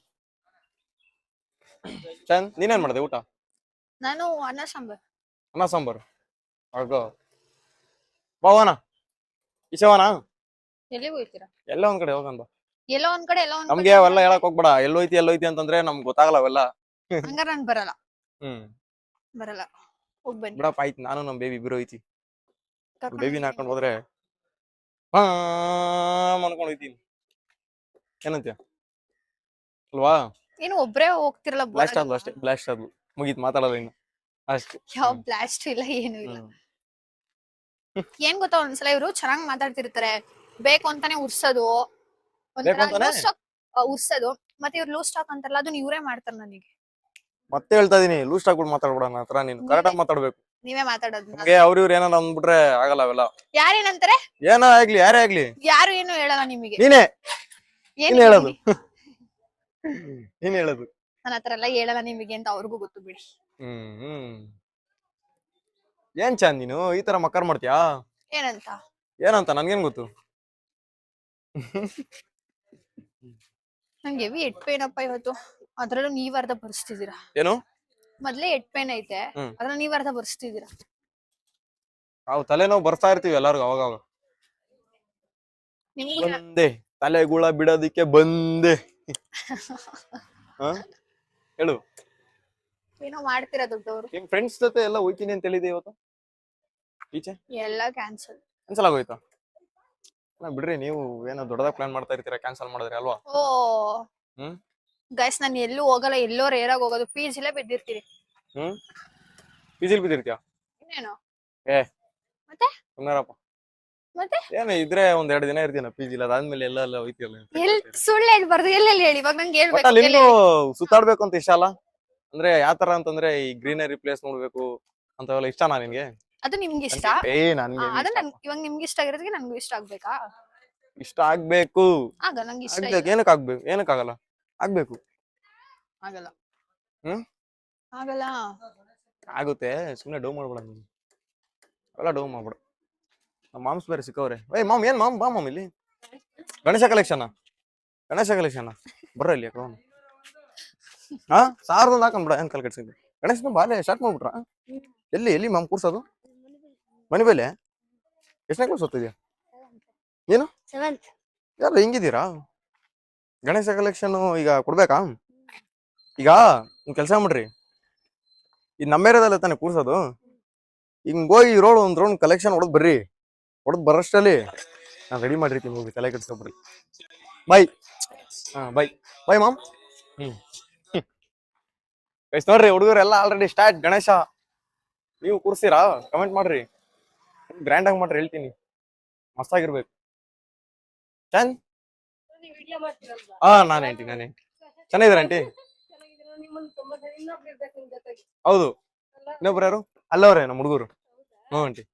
ಚಂದ್ ನೀನೇನ್ ಮಾಡಿದೆ ಊಟ? ನಾನು ಅನ್ನ ಸಾಂಬಾರ್. ಅನ್ನ ಸಾಂಬಾರು. ಆಗ ಬಾವನ ಇಸವನ ಎಲ್ಲಿಗೆ ಹೋಗ್ತೀರಾ? ಎಲ್ಲ ಒಂದ್ ಕಡೆ ಹೋಗಂದ. ಎಲ್ಲೋ ಒಂದ್ ಕಡೆ ಎಲ್ಲೋ ಒಂದ್ ನಮ್ಗೆ ಕಡೆ ಅವೆಲ್ಲ ಹೇಳಕ್ ಹೋಗ್ಬೇಡ. ಎಲ್ಲೋಯ್ತಿ ಅಂತಂದ್ರೆ ನಮ್ಗೆ ಗೊತ್ತಾಗಲ್ಲ ಅವೆಲ್ಲ. ಹಂಗಾರ ನಾನ್ ಬರಲ್ಲ. ಹ್ಮ್ ಬರಲ್ಲ, ಹೋಗ್ ಬನ್ನಿ. ಬಿಡಪ್ಪ ಆಯ್ತು. ನಾನು ನಮ್ ಬೇಬಿ ಇಬ್ರು ಐತಿ. ಕರ್ಕೊಂಡ್ ಬೇಬಿನ ಹೋಗ್ತೀನಿ. ಹಾಕೊಂಡ್ ಹೋದ್ರೆ ಹಾ ಅನ್ಕೊಂಡ್ ಹೋಯ್ತೀನಿ. ಏನಂತೀಯ ಅಲ್ವಾ? ಏನು ಒಬ್ರೇ ಹೋಗ್ತಿರಲ್ಲ, ಬ್ಲಾಸ್ಟ್ ಆದ್ಲು ಅಷ್ಟೇ. ಬ್ಲಾಸ್ಟ್ ಆದ್ಲು, ಮುಗೀತ್, ಮಾತಾಡೋದು ಇನ್ನು ಅಷ್ಟೇ. ಯಾವ ಬ್ಲಾಸ್ಟ್ ಇಲ್ಲ, ಏನು ಇಲ್ಲ. ಏನ್ ಗೊತ್ತಾ, ಒಂದ್ಸಲ ಇವ್ರು ಚೆನ್ನಾಗ್ ಮಾತಾಡ್ತಿರ್ತಾರೆ, ಬೇಕು ಅಂತಾನೆ ಉರ್ಸೋದು, ಬೇಕು ಅಂತಾನೆ ಉರ್ಸೋದು. ಮತ್ತೆ ಇವ್ರು ಲೂಸ್ ಟಾಕ್ ಅಂತಾರಲ್ಲ, ಅದನ್ನ ಇವ್ರೇ ಮಾಡ್ತಾರೆ ನನಗೆ. ಮತ್ತೆ ಹೇಳ್ತಾ ಇದೀನಿ, ಲೂಸ್ ಆಗ್ಬಿಟ್ಟು ಮಾತಾಡ್ಬಿಡ. ಹತ್ರ ನೀನು ಕರೆಕ್ಟ್ ಆಗಿ ಮಾತಾಡ್ಬೇಕು. ನೀವೇ ಮಾತಾಡೋದು. ನಮ್ಗೆ ಅವ್ರ ಇವ್ರು ಏನಾರ ಅಂದ್ಬಿಟ್ರೆ ಆಗಲ್ಲ ಅವೆಲ್ಲ. ಯಾರೇನಂತಾರೆ? ಏನೋ ಆಗ್ಲಿ, ಯಾರೇ ಆಗ್ಲಿ, ಯಾರು ಏನು ಹೇಳಲ್ಲ ನಿಮಗೆ. ನೀನೇ ಏನ್ ಹೇಳೋದು. ನೀನ್ ಹೇಳೋದು. ನನ್ನ ಹತ್ರ ಎಲ್ಲ ಹೇಳಲ್ಲ ನಿಮಗೆ ಅಂತ ಅವ್ರಿಗೂ ಗೊತ್ತು ಬಿಡಿ. ಏನ್ ಚಂದ್ ನೀನು ಈ ತರ ಮಕ್ಕರ್ ಮಾಡ್ತೀಯಾ? ಏನಂತ ನನ್ಗೇನ್ ಗೊತ್ತು. ನಂಗೆ ಹೆವಿ ಹೆಡ್ ಪೇನ್ ಅಪ್ಪ ಇವತ್ತು. ಅದ್ರಲ್ಲೂ ನೀವ್ ಅರ್ಧ ಬರ್ಸ್ತಿದ್ದೀರಾ. ಏನು? ಮೊದ್ಲೇ ಹೆಡ್ ಪೇನ್ ಐತೆ, ಅದ್ರಲ್ಲಿ ನೀವ್ ಅರ್ಧ ಬರ್ಸ್ತಿದ್ದೀರಾ. ನಾವು ತಲೆನೋವು ಬರ್ತಾ ಇರ್ತೀವಿ ಎಲ್ಲಾರ್ಗು ಅವಾಗ ಅವಾಗ. ಬಂದೆ ತಲೆಗುಳ ಬಿಡೋದಿಕ್ಕೆ ಬಂದೆ. ಹೇಳು. ಏನೋ ಮಾಡ್ತೀರಾ ದೊಡ್ಡವರು. ನಿಮ್ ಫ್ರೆಂಡ್ಸ್ ಜೊತೆ ಎಲ್ಲ ಹೋಯ್ತೀನಿ ಅಂತ ಹೇಳಿದೆ ಇವತ್ತು. ಈಚೆ ಎಲ್ಲ ಕ್ಯಾನ್ಸಲ್ ಆಗೋಯ್ತಾ? ಬಿಡ್ರಿ, ನೀವು ಏನೋ ದೊಡ್ಡದಾಗ ಪ್ಲಾನ್ ಮಾಡ್ತಾ ಇರ್ತೀರಾ, ಕ್ಯಾನ್ಸಲ್ ಮಾಡಿದ್ರಿ ಅಲ್ವಾ? ಓ ಗೈಸ್, ನಾನು ಎಲ್ಲೂ ಹೋಗಲ್ಲ, ಎಲ್ಲೋ ರೇರಾಗಿ ಹೋಗೋದು. ಪೀಜಿಲೇ ಬಿದ್ದಿರ್ತೀರಿ. ಪಿಜಿಲ್ ಬಿದ್ದಿರ್ತೀಯ? ಇನ್ನೇನು ಮತ್ತೆ ಸುಮ್ನಾರಪ್ಪ. ಮತ್ತೆ ಏನ ಇದ್ರೆ ಒಂದ್ 2 ದಿನ ಇರ್ತೀನ ಪಿಜಿಲ್, ಅದಾದ್ಮೇಲೆ ಎಲ್ಲ ಹೋಯ್ತಿಯಲ್ಲ. ಸುಳ್ಳು ಹೇಳ್ಬಾರ್ದು. ಎಲ್ಲೆಲ್ಲಿ ಹೇಳಿ, ಇವಾಗ ನಂಗೆ ಹೇಳ್ಬೇಕು. ನಿಮ್ಗೂ ಸುತ್ತಾಡ್ಬೇಕು ಅಂತ ಇಷ್ಟ ಅಲ್ಲ? ಅಂದ್ರೆ ಯಾತರ ಅಂತಂದ್ರೆ ಈ ಗ್ರೀನರಿ ಪ್ಲೇಸ್ ನೋಡ್ಬೇಕು ಅಂತವೆಲ್ಲ ಇಷ್ಟನಾ ನಿನ್ಗೆ? ಅದು ನಿಮ್ಗೆ ಇಷ್ಟ. ಇವಾಗ ನಿಮ್ಗೆ ಇಷ್ಟ ಆಗಿರೋದಕ್ಕೆ ನನ್ಗೂ ಇಷ್ಟ ಆಗ್ಬೇಕಾ? ಇಷ್ಟ ಆಗ್ಬೇಕು. ಆಗ ನಂಗೆ ಇಷ್ಟ. ಏನಕ್ಕೆ ಆಗ್ಬೇಕು? ಏನಕ್ಕಾಗಲ್ಲ? ಆಗ್ಬೇಕು. ಆಗಲ್ಲ. ಆಗಲ್ಲ. ಆಗುತ್ತೆ. ಸುಮ್ನೆ ಡೌ ಮಾಡ್ಬೇಡ ನೀನು. ಅವೆಲ್ಲ ಡೌ ಮಾಡ್ಬೇಡ. ನಮ್ಮ ಮಾಮ್ಸ್ ಬೇರೆ ಸಿಕ್ಕವ್ರೆ. ಮಾಮ್ ಏನ್ ಮಾಮ್, ಬಾ ಮಾಮ್ ಇಲ್ಲಿ. ಗಣೇಶ ಕಲೆಕ್ಷನ್ ಬರ್ರ ಇಲ್ಲಿ. ಹಾ, 1000 ಹಾಕೊಂಡ್ಬಿಡ. ಏನ್ ಕಲ್ ಕಟ್ಸಿದ್ವಿ ಗಣೇಶನ ಬಾಲೆ ಸ್ಟಾರ್ಟ್ ಮಾಡ್ಬಿಟ್ರ. ಎಲ್ಲಿ ಮಾಮ್ ಕೂರ್ಸೋದು? ಮನೆ ಬೇಲೆ? ಎಷ್ಟನೇ ಕ್ಲಾಸ್ ಓದ್ತಿದ್ಯಾ? ಏನು ಯಾರ ಹಿಂಗಿದ್ದೀರಾ? ಗಣೇಶ ಕಲೆಕ್ಷನ್ ಈಗ ಕೊಡ್ಬೇಕಾ? ಈಗ ಒಂದ್ ಕೆಲ್ಸ ಮಾಡ್ರಿ, ಈ ನಮ್ಮ ಏರಿಯಾದಲ್ಲ ತಾನೆ ಕೂರ್ಸೋದು. ಹಿಂಗ್ ಹೋಗಿ ಒಂದ್ ರೌಂಡ್ ಕಲೆಕ್ಷನ್ ಹೊಡದ್ ಬರ್ರಿ. ಹೊಡದ್ ಬರಷ್ಟಲ್ಲಿ ನಾನ್ ರೆಡಿ ಮಾಡಿರ್ತೀನಿ, ಹೋಗಿ ತಲೆ ಕೆಡ್ಸ್ಕೊಬ್ರಿ. ಬೈ. By ma'am. ನೋಡ್ರಿ, ಹುಡುಗರೆಲ್ಲ ಆಲ್ರೆಡಿ ಸ್ಟಾರ್ಟ್. ಗಣೇಶ ನೀವು ಕೂರ್ಸಿರಾ? ಕಮೆಂಟ್ ಮಾಡ್ರಿ, ಗ್ರ್ಯಾಂಡ್ ಆಗಿ ಮಾಡ್ರಿ, ಹೇಳ್ತೀನಿ. ಮಸ್ತಾಗಿರ್ಬೇಕು. ಚಂದ್. ನಾನು ಹೇಳ್ತೀನಿ. ಚೆನ್ನಾಗಿದ್ದೀರ ಆಂಟಿ? ಹೌದು. ಇನ್ನೊಬ್ರು ಯಾರು? ಅಲ್ಲವ್ರೆ ನಮ್ಮ ಹುಡುಗರು. ಆಂಟಿ.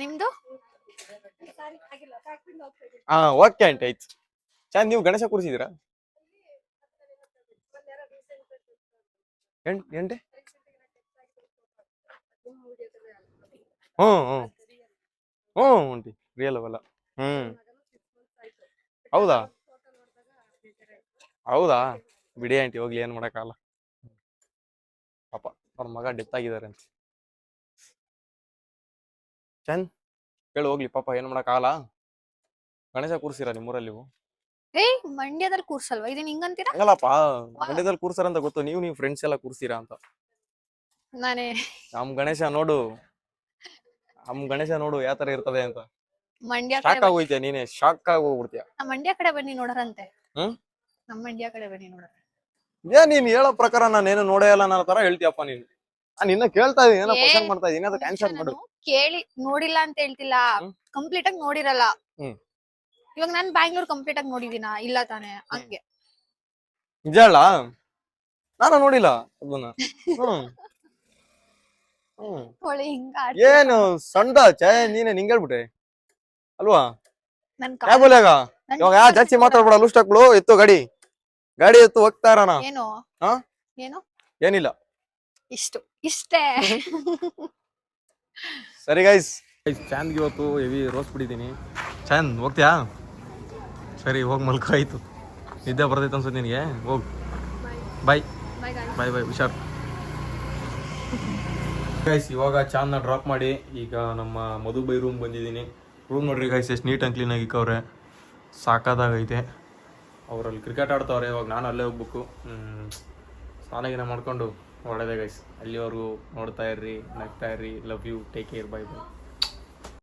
ನಿಮ್ದು? ಓಕೆ ಆಂಟಿ, ಆಯ್ತು. ಚಂದ್. ನೀವು ಗಣೇಶ ಕೂರಿಸಿದೀರಾ? ಎಂಟೆ? ಆಂಟಿ ರಿಯಲ್ ಅವೆಲ್ಲ. ಹೌದಾ ಬಿಡಿ ಆಂಟಿ, ಹೋಗ್ಲಿ, ಏನ್ ಮಾಡಕ್ಕಾಗಲ್ಲ. ಪಾಪ ಅವ್ರ ಮಗ ಡೆತ್ ಆಗಿದ್ದಾರೆ ಅಂತ. ಚಂದ್ ಹೇಳು, ಹೋಗ್ಲಿ ಪಾಪ, ಏನ್ ಮಾಡಕ್ಕಾಗಲ್ಲ. ಗಣೇಶ ಕೂರ್ಸಿರಾ ನಿಮ್ಮೂರಲ್ಲಿ ನೀವು? ಮಂಡ್ಯದಲ್ಲಿ ಕೂರ್ಸಲ್ವಾ? ಇದನ್ನ ಹಿಂಗಂತೀರಾ? ಹಂಗಲ್ಲಪ್ಪ, ಮಂಡ್ಯದಲ್ಲಿ ಕೂರ್ಸಾರ ಅಂತ ಗೊತ್ತು. ನೀವು ಫ್ರೆಂಡ್ಸ್ ಎಲ್ಲ ಕೂರ್ಸಿರಾ ಅಂತ. ನಮ್ ಗಣೇಶ ನೋಡು ಯಾವ ತರ ಇರ್ತದೆ ಅಂತ. ಶಾಕ್ ಆಗೋಯ್ತೀಯ ನೀನೆ, ಶಾಕ್ ಆಗಿ ಹೋಗ್ಬಿಡ್ತೀಯ. ನಮ್ಮ ಮಂಡ್ಯ ಕಡೆ ಬನ್ನಿ ನೋಡರಂತೆ. ನಮ್ಮ ಮಂಡ್ಯ ಕಡೆ ಬನ್ನಿ ನೋಡರ. ನೀನ್ ಹೇಳೋ ಪ್ರಕಾರ ನಾನೇನು ನೋಡೇ ಇಲ್ಲ ಅನ್ನೋ ತರ ಹೇಳ್ತೀಯಪ್ಪ ನೀನು. ನಿನ್ನ ಕೇಳ್ತಾ ಇದೀನಿ, ಏನೋ ಕ್ವಶ್ಚನ್ ಮಾಡ್ತಾ ಇದೀನಿ, ಅದಕ್ಕೆ ಆನ್ಸರ್ ಮಾಡು. ಕೇಳಿ ನೋಡಿಲ್ಲ ಅಂತ ಹೇಳ್ತಿಲ್ಲ, ಕಂಪ್ಲೀಟ್ ಆಗಿ ನೋಡಿರಲ್ಲ. ಇವಾಗ ನಾನು ಬ್ಯಾಂಗ್ಳೂರ್ ಕಂಪ್ಲೀಟ್ ಆಗಿ ನೋಡಿದೀನಾ? ಇಲ್ಲ ತಾನೆ? ಹಂಗೆ ನಿಜ ಹೇಳ, ನಾನು ನೋಡಿಲ್ಲ ಅದನ್ನ. ಒಳ್ಳೆ ಹಿಂಗ ಏನು ಸಣ್ಣ ಚಾಯ್ ನೀನೆ ನಿಂಗೆ ಹೇಳ್ಬಿಟ್ಟೆ ಅಲ್ವಾ ನನ್ ಕ್ಯಾ ಬೋಲೆಗ ಇವಾಗ ಜಾಸ್ತಿ ಮಾತಾಡ್ಬೇಡ ಲೂಸ್ಟ್ ಹಾಕ್ಬಿಡು ಎತ್ತು ಗಾಡಿ ಎತ್ತು ಹೋಗ್ತಾ ಇರೋಣ ಏನು ಹಾ ಏನು ಏನಿಲ್ಲ ಇಷ್ಟೇ ಸರಿ ಗೈಸ್ ಚಾಂದ್ಗೆ ಇವತ್ತು ಹೆವಿ ರೋಸ್ ಬಿಟ್ಟಿದ್ದೀನಿ ಚಾಂದ್ ಹೋಗ್ತೀಯಾ ಸರಿ ಹೋಗಿ ಮಲ್ಕೋ ಆಯ್ತು ನಿದ್ದೆ ಬರ್ತೈತೆ ಅನ್ಸುತ್ತೆ ನಿನಗೆ ಹೋಗ್ ಬಾಯ್ ಬಾಯ್ ಬಾಯ್ ಹುಷಾರ್ ಗೈಸ್ ಇವಾಗ ಚಾಂದ್ನ ಡ್ರಾಪ್ ಮಾಡಿ ಈಗ ನಮ್ಮ ಮಧುಬೈ ರೂಮ್ ಬಂದಿದ್ದೀನಿ ರೂಮ್ ನೋಡ್ರಿ ಗೈಸ್ ಎಷ್ಟು ನೀಟಾಗಿ ಕ್ಲೀನಾಗಿ ಇಕ್ಕವ್ರೆ ಸಾಕಾದಾಗೈತೆ ಅವರಲ್ಲಿ ಕ್ರಿಕೆಟ್ ಆಡ್ತವ್ರೆ ಇವಾಗ ನಾನು ಅಲ್ಲೇ ಹೋಗ್ಬೇಕು ಸ್ನಾನ ಮಾಡ್ಕೊಂಡು ಒಳ್ಳೆಯದೇ ಗೈಸ್ ಅಲ್ಲಿವರೆಗೂ ನೋಡ್ತಾ ಇರ್ರಿ ನಗ್ತಾ ಇರ್ರಿ love you take care bye by